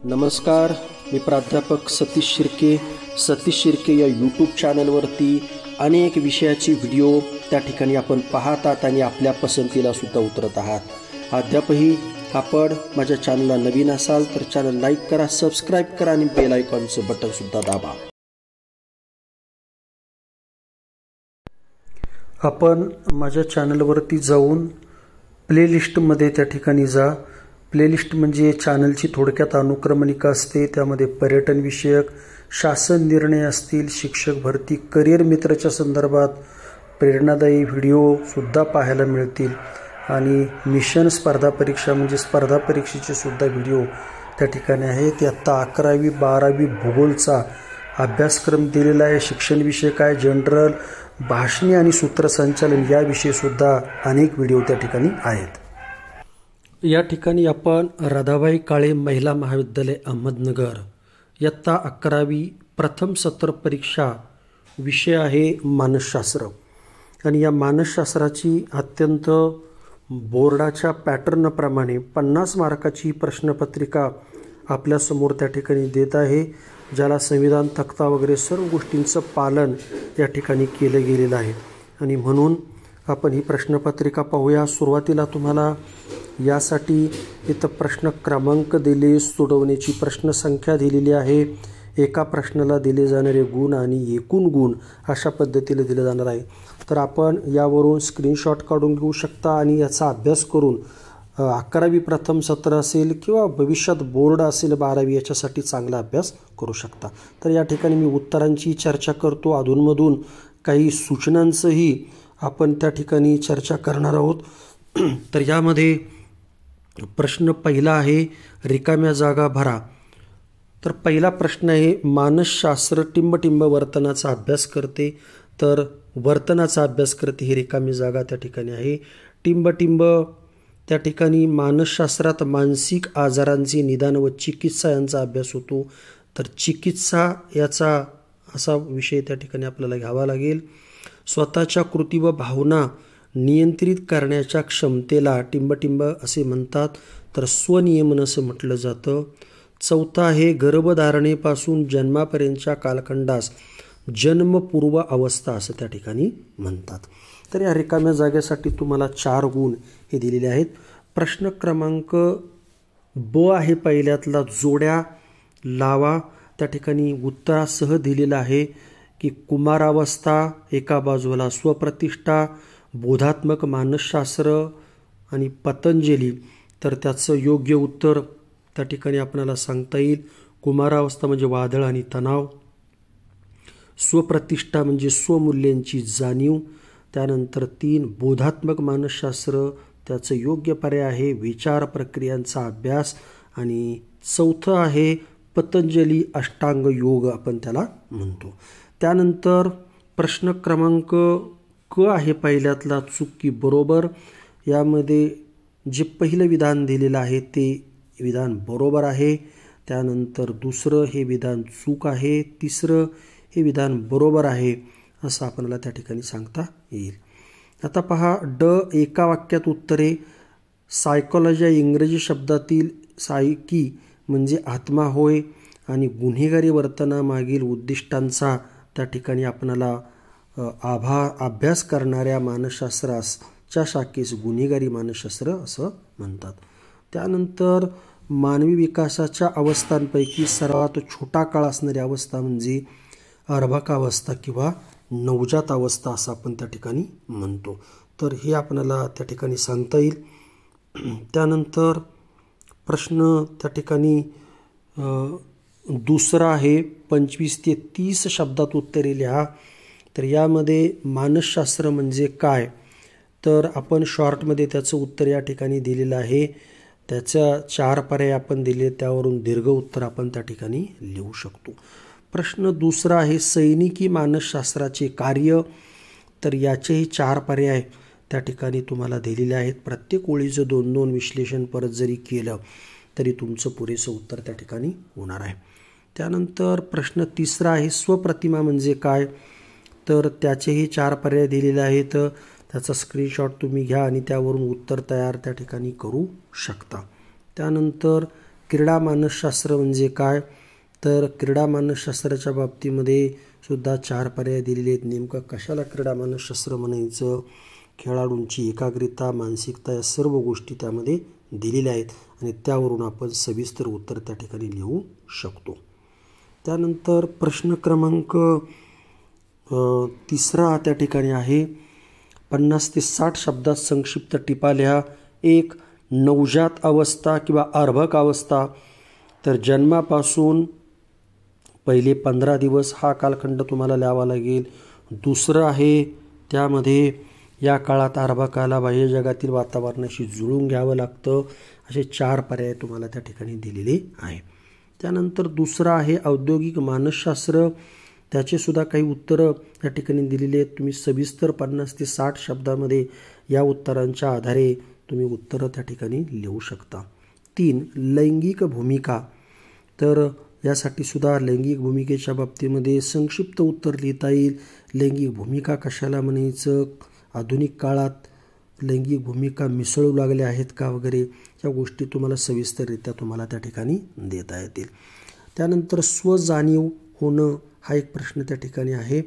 नमस्कार, मी प्राध्यापक सतीश शिर्के या यूट्यूब चॅनलवरती अनेक विषयाची व्हिडिओ त्या ठिकाणी आपण पाहतात आणि आपल्या पसंतीला सुद्धा उतरत आहात। अद्यापही आपण माझ्या चॅनलला नवीन असाल तर चॅनल लाईक करा, सबस्क्राईब करा आणि बेल आयकॉनचं बटन सुद्धा दाबा। आपण माझ्या चॅनलवरती जाऊन प्लेलिस्टमध्ये त्या ठिकाणी जा। प्लेलिस्ट म्हणजे चॅनलची थोडक्यात अनुक्रमणिका असते। त्यामध्ये पर्यटन विषयक, शासन निर्णय असतील, शिक्षक भरती, करिअर मित्राच्या संदर्भात प्रेरणादायी व्हिडिओ सुद्धा पाहायला मिळतील आणि मिशन स्पर्धा परीक्षा म्हणजे स्पर्धा परीक्षेचे सुद्धा व्हिडिओ त्या ठिकाणी आहेत। इयत्ता 11वी 12वी भूगोलचा अभ्यासक्रम दिलेला आहे। शिक्षण विषय काय, जनरल, भाषणे आणि सूत्रसंचालन याविषयी सुद्धा अनेक व्हिडिओ त्या ठिकाणी आहेत। या ठिकाणी आपण राधाबाई काळे महिला महाविद्यालय अहमदनगर इयत्ता 11वी प्रथम सत्र परीक्षा विषय आहे मानसशास्त्र आणि या मानसशास्त्राची अत्यंत बोर्डाच्या पॅटर्नप्रमाणे 50 मार्काची प्रश्नपत्रिका आपल्यासमोर त्या ठिकाणी देत आहे, ज्याला संविधान तक्ता वगैरे सर्व गोष्टींचं पालन या ठिकाणी केलं गेलेलं आहे आणि म्हणून आपण ही प्रश्नपत्रिका पाहूया। सुरुवातीला तुम्हाला यासाठी इथं प्रश्न क्रमांक दिले, सोडवण्याची प्रश्नसंख्या दिलेली आहे, एका प्रश्नाला दिले जाणारे गुण आणि एकूण गुण अशा पद्धतीने दिले जाणार आहे। तर आपण यावरून स्क्रीनशॉट काढून घेऊ शकता आणि याचा अभ्यास करून 11वी प्रथम सत्र असेल किंवा भविष्यात बोर्ड असेल 12वी याच्यासाठी चांगला अभ्यास करू शकता। तर या ठिकाणी मी उत्तरांची चर्चा करतो, अधूनमधून काही सूचनांचंही आपण त्या ठिकाणी चर्चा करणार आहोत। तर यामध्ये प्रश्न पहिला आहे रिकाम्या जागा भरा। तर पहिला प्रश्न आहे मानसशास्त्र टिंबटिंब वर्तनाचा अभ्यास करते। तर वर्तनाचा अभ्यास करते ही रिकामी जागा त्या ठिकाणी आहे। टिंबटिंब त्या ठिकाणी मानसशास्त्रात मानसिक आजारांचे निदान व चिकित्सा यांचा अभ्यास होतो। तर चिकित्सा याचा असा विषय त्या ठिकाणी आपल्याला घ्यावा लागेल। स्वतःच्या कृती व भावना नियंत्रित करण्याच्या क्षमतेला टिंबटिंब असे म्हणतात, तर स्वनियमन असं म्हटलं जातं। चौथा आहे गर्भधारणेपासून जन्मापर्यंतच्या कालखंडास जन्मपूर्व अवस्था असं त्या ठिकाणी म्हणतात। तर या रिकाम्या जागेसाठी तुम्हाला 4 गुण हे दिलेले आहेत। प्रश्न क्रमांक ब आहे पहिल्यातला, जोड्या लावा। त्या ठिकाणी उत्तरासह दिलेलं आहे की कुमारावस्था एका बाजूला, स्वप्रतिष्ठा, बोधात्मक मानसशास्त्र आणि पतंजली। तर त्याचं योग्य उत्तर त्या ठिकाणी आपल्याला सांगता येईल। कुमारावस्था म्हणजे वादळ आणि तणाव, स्वप्रतिष्ठा म्हणजे स्वमूल्यांची जाणीव, त्यानंतर 3 बोधात्मक मानसशास्त्र त्याचं योग्य पर्याय आहे विचार प्रक्रियांचा अभ्यास आणि चौथं आहे पतंजली अष्टांग योग आपण त्याला म्हणतो। त्यानंतर प्रश्न क्रमांक क आहे पहिल्यातला, चूक की बरोबर। यामध्ये जे पहिलं विधान दिलेलं आहे ते विधान बरोबर आहे, त्यानंतर दुसरं हे विधान चूक आहे, तिसरं हे विधान बरोबर आहे असं आपल्याला त्या ठिकाणी सांगता येईल। आता पहा ड, एका वाक्यात उत्तरे। सायकोलॉजी या इंग्रजी शब्दातील सायकी म्हणजे आत्मा होय आणि गुन्हेगारी वर्तनामागील उद्दिष्टांचा त्या ठिकाणी आपल्याला अभ्यास करणाऱ्या मानसशास्त्राच्या शाखेस गुन्हेगारी मानसशास्त्र असं म्हणतात। त्यानंतर मानवी विकासाच्या अवस्थांपैकी सर्वात छोटा काळ असणारी अवस्था म्हणजे अर्भकावस्था किंवा नवजात अवस्था असं आपण त्या ठिकाणी म्हणतो। तर हे आपल्याला त्या ठिकाणी सांगता येईल। त्यानंतर प्रश्न त्या ठिकाणी दुसरा आहे 25 ते 30 शब्दात उत्तरे लिहा। तर यामध्ये मानसशास्त्र म्हणजे काय, तर आपण शॉर्टमध्ये त्याचं उत्तर या ठिकाणी दिलेलं आहे। त्याच्या 4 पर्याय आपण दिले, त्यावरून दीर्घ उत्तर आपण त्या ठिकाणी लिहू शकतो। प्रश्न दुसरा आहे सैनिकी मानसशास्त्राचे कार्य। तर याचेही 4 पर्याय त्या ठिकाणी तुम्हाला दिलेले आहेत। प्रत्येक ओळीचं 2-2 विश्लेषण परत जरी केलं तरी तुमचं पुरेसं उत्तर त्या ठिकाणी होणार आहे। त्यानंतर प्रश्न तिसरा आहे स्वप्रतिमा म्हणजे काय, तर त्याचेही 4 पर्याय दिलेले आहेत। त्याचा स्क्रीनशॉट तुम्ही घ्या आणि त्यावरून उत्तर तयार त्या ठिकाणी करू शकता। त्यानंतर क्रीडा मानसशास्त्र म्हणजे काय, तर क्रीडा मानसशास्त्राच्या बाबतीमध्ये सुद्धा 4 पर्याय दिलेले आहेत. नेमकं कशाला क्रीडा मानसशास्त्र म्हणायचं, खेळाडूंची एकाग्रता, मानसिकता या सर्व गोष्टी त्यामध्ये दिलेल्या आहेत आणि त्यावरून आपण सविस्तर उत्तर त्या ठिकाणी लिहू शकतो. त्यानंतर प्रश्न क्रमांक 3 त्या ठिकाणी आहे. 50 ते 60 शब्दात संक्षिप्त टिपा लिहा. 1. नवजात अवस्था किंवा अर्भक अवस्था, तर जन्मापासून पहिले 15 दिवस हा कालखंड तुम्हाला लिहावा लागेल. दुसरं आहे त्यामध्ये या काळात अर्भकाला बाह्य जगातील वातावरणाशी जुळून घ्यावं लागतं. असे 4 पर्याय तुम्हाला त्या ठिकाणी दिलेले आहे. त्यानंतर दुसरं आहे औद्योगिक मानसशास्त्र, त्याचेसुद्धा काही उत्तरं या ठिकाणी दिलेली आहेत. तुम्ही सविस्तर 50 ते 60 शब्दामध्ये या उत्तरांच्या आधारे तुम्ही उत्तरं त्या ठिकाणी लिहू शकता. 3. लैंगिक भूमिका, तर यासाठी सुद्धा लैंगिक भूमिकेच्या बाबतीमध्ये संक्षिप्त उत्तर लिहिता येईल. लैंगिक भूमिका कशाला म्हणायचं, आधुनिक काळात लैंगिक भूमिका मिसळू लागल्या आहेत का वगैरे या गोष्टी तुम्हाला सविस्तररित्या तुम्हाला त्या ठिकाणी देता येतील. त्यानंतर स्वजाणीव होणं हा एक प्रश्न त्या ठिकाणी आहे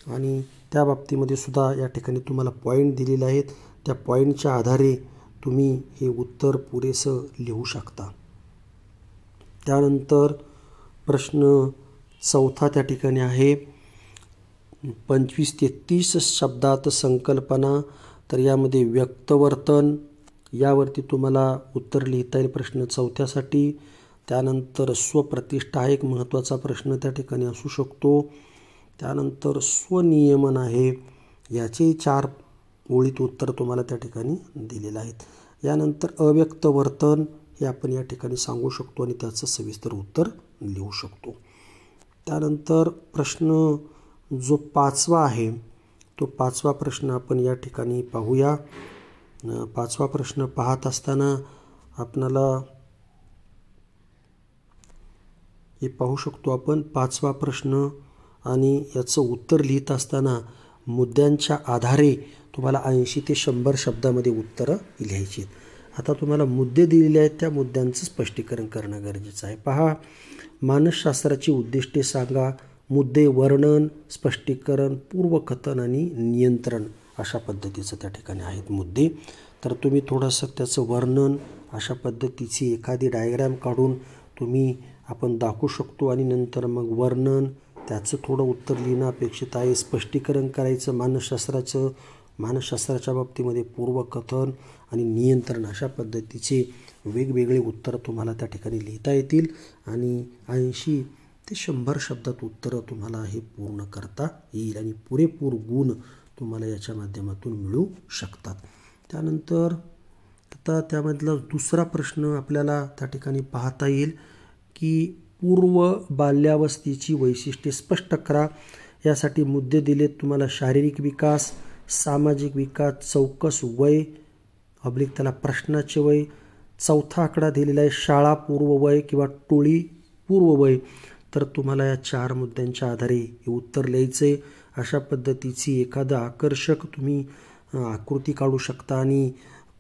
आणि त्या बाबतीमध्ये सुद्धा या ठिकाणी तुम्हाला पॉईंट दिलेले आहेत. त्या पॉईंटच्या आधारे तुम्ही हे उत्तर पुरेसं लिहू शकता. त्यानंतर प्रश्न 4 त्या ठिकाणी आहे. 25 ते 30 शब्दात संकल्पना, तर यामध्ये व्यक्तवर्तन यावरती तुम्हाला उत्तर लिहिता येईल प्रश्न 4साठी. त्यानंतर स्वप्रतिष्ठा हा एक महत्त्वाचा प्रश्न त्या ठिकाणी असू शकतो. त्यानंतर स्वनियमन आहे, याचे 4 ओळीत उत्तर तुम्हाला त्या ठिकाणी दिलेलं आहेत. यानंतर अव्यक्त वर्तन हे आपण या ठिकाणी सांगू शकतो आणि त्याचं सविस्तर उत्तर लिहू शकतो. त्यानंतर प्रश्न जो 5वा आहे तो 5वा प्रश्न आपण या ठिकाणी पाहूया. 5वा प्रश्न पाहत असताना आपणाला हे पाहू शकतो आपण 5वा प्रश्न आणि याचं उत्तर लिहित असताना मुद्द्यांच्या आधारे तुम्हाला 80 ते 100 शब्दामध्ये उत्तरं लिहायची आहेत. आता तुम्हाला मुद्दे दिलेले आहेत, त्या मुद्द्यांचं स्पष्टीकरण करणं गरजेचं आहे. पहा, मानसशास्त्राची उद्दिष्टे सांगा. मुद्दे वर्णन, स्पष्टीकरण, पूर्वकथन आणि नियंत्रण अशा पद्धतीचं त्या ठिकाणी आहेत मुद्दे. तर तुम्ही थोडंसं त्याचं वर्णन अशा पद्धतीची एखादी डायग्राम काढून आपण दाखवू शकतो आणि नंतर मग वर्णन त्याचं थोडं उत्तर लिहिणं अपेक्षित आहे. स्पष्टीकरण करायचं मानसशास्त्राच्या बाबतीमध्ये पूर्वकथन आणि नियंत्रण अशा पद्धतीचे वेगवेगळे उत्तर तुम्हाला त्या ठिकाणी लिहिता येतील आणि 80 ते 100 शब्दात उत्तरं तुम्हाला हे पूर्ण करता येईल आणि पुरेपूर गुण तुम्हाला याच्या माध्यमातून मिळू शकतात. त्यानंतर आता त्यामधला दुसरा प्रश्न आपल्याला त्या ठिकाणी पाहता येईल की पूर्व बाल्यावस्थेची वैशिष्ट्ये स्पष्ट करा. यासाठी मुद्दे दिलेत तुम्हाला. शारीरिक विकास, सामाजिक विकास, चौकस वय अब्लिक त्याला प्रश्नाचे वय. 4था आकडा दिलेला आहे शाळा पूर्व वय किंवा टोळी पूर्व वय. तर तुम्हाला या 4 मुद्द्यांच्या आधारे हे उत्तर लिहायचे. अशा पद्धतीची एखादं आकर्षक तुम्ही आकृती काढू शकता आणि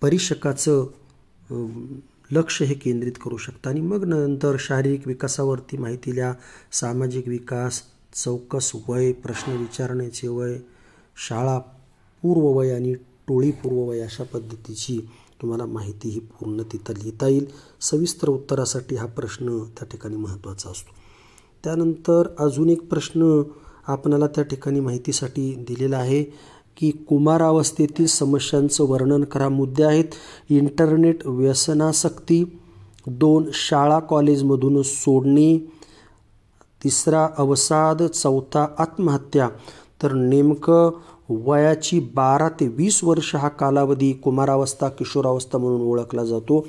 परीक्षकाचं लक्ष हे केंद्रित करू शकता आणि मग नंतर शारीरिक विकासावरती माहिती लिहा. सामाजिक विकास, चौकस वय, प्रश्न विचारण्याचे वय, शाळा पूर्व वय आणि टोळी पूर्व वय अशा पद्धतीची तुम्हाला माहिती ही पूर्ण तिथं लिहिता येईल. सविस्तर उत्तरासाठी हा प्रश्न त्या ठिकाणी महत्त्वाचा असतो. त्यानंतर अजून एक प्रश्न आपणाला त्या ठिकाणी माहितीसाठी दिलेला आहे की कुमारावस्थेतील समस्यांचं वर्णन करा. मुद्दे आहेत इंटरनेट व्यसनासक्ती, 2 शाळा कॉलेजमधून सोडणे, 3 अवसाद, 4 आत्महत्या. तर नेमकं वयाची 12 ते 20 वर्ष हा कालावधी कुमारावस्था, किशोरावस्था म्हणून ओळखला जातो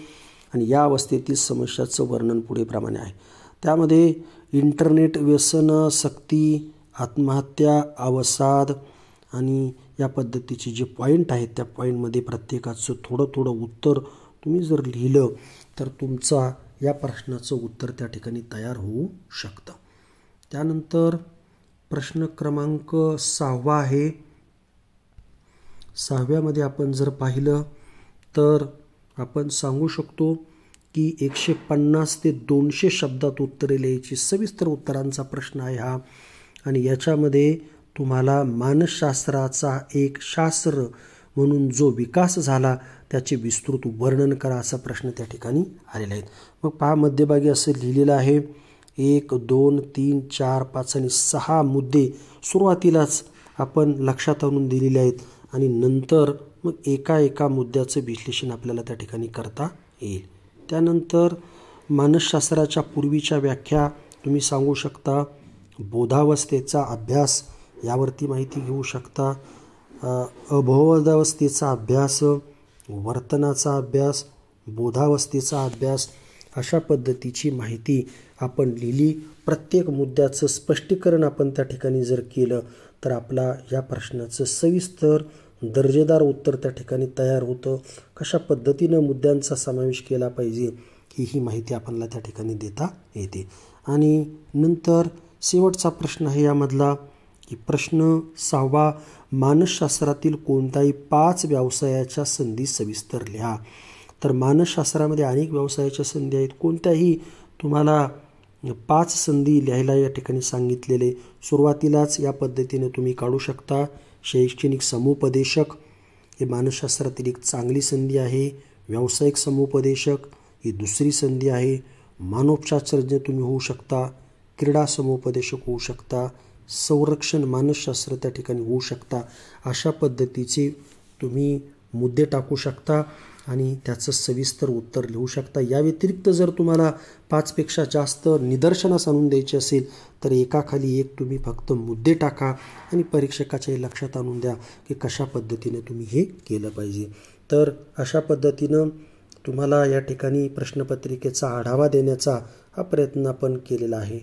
आणि या अवस्थेतील समस्याचं वर्णन पुढेप्रमाणे आहे. त्यामध्ये इंटरनेट व्यसनासक्ती, आत्महत्या, अवसाद आणि या पद्धतीचे जे पॉईंट आहेत त्या पॉईंटमध्ये प्रत्येकाचं थोडं थोडं उत्तर तुम्ही जर लिहिलं तर तुमचा या प्रश्नाचं उत्तर त्या ठिकाणी तयार होऊ शकतं. त्यानंतर प्रश्न क्रमांक 6 आहे. 6व्यामध्ये आपण जर पाहिलं तर आपण सांगू शकतो की 150 ते 200 शब्दात उत्तरे लिहायची. सविस्तर उत्तरांचा प्रश्न आहे हा. आणि याच्यामध्ये तुम्हाला मानसशास्त्राचा एक शास्त्र म्हणून जो विकास झाला त्याचे विस्तृत वर्णन करा असा प्रश्न त्या ठिकाणी आलेला आहे. मग पहा, मध्यभागी असं लिहिलेलं आहे 1, 2, 3, 4, 5 आणि 6 मुद्दे सुरुवातीलाच आपण लक्षात आणून दिलेले आहेत आणि नंतर मग एका एका मुद्द्याचं विश्लेषण आपल्याला त्या ठिकाणी करता येईल. त्यानंतर मानसशास्त्राच्या पूर्वीच्या व्याख्या तुम्ही सांगू शकता. बोधावस्थेचा अभ्यास यावरती माहिती घेऊ शकता. अबोधावस्थेचा अभ्यास, वर्तनाचा अभ्यास, बोधावस्थेचा अभ्यास अशा पद्धतीची माहिती आपण लिहिली. प्रत्येक मुद्द्याचं स्पष्टीकरण आपण त्या ठिकाणी जर केलं तर आपला या प्रश्नाचं सविस्तर दर्जेदार उत्तर त्या ठिकाणी तयार होतं. कशा पद्धतीनं मुद्द्यांचा समावेश केला पाहिजे ही माहिती आपल्याला त्या ठिकाणी देता येते. आणि नंतर शेवटचा प्रश्न आहे यामधला की प्रश्न 6वा, मानसशास्त्रातील कोणत्याही 5 व्यवसायाच्या संधी सविस्तर लिहा. तर मानसशास्त्रामध्ये अनेक व्यवसायाच्या संधी आहेत. कोणत्याही तुम्हाला 5 संधी लिहायला या ठिकाणी सांगितलेले. सुरुवातीलाच या पद्धतीने तुम्ही काढू शकता. शैक्षणिक समुपदेशक हे मानसशास्त्रातील एक चांगली संधी आहे. व्यावसायिक समुपदेशक ही दुसरी संधी आहे. मानसशास्त्रज्ञ तुम्ही होऊ शकता. क्रीडा समुपदेशक होऊ शकता. संरक्षण मानसशास्त्र त्या ठिकाणी होऊ शकता. अशा पद्धतीचे तुम्ही मुद्दे टाकू शकता आणि त्याचं सविस्तर उत्तर लिहू शकता. या व्यतिरिक्त जर तुम्हाला 5पेक्षा जास्त निदर्शनास आणून द्यायचे असेल तर एकाखाली एक तुम्ही फक्त मुद्दे टाका आणि परीक्षकाच्याही लक्षात आणून द्या की कशा पद्धतीने तुम्ही हे केलं पाहिजे. तर अशा पद्धतीनं तुम्हाला या ठिकाणी प्रश्नपत्रिकेचा आढावा देण्याचा हा प्रयत्न आपण केलेला आहे.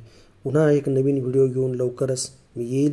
पुन्हा एक नवीन व्हिडिओ घेऊन लवकरच मी येईल.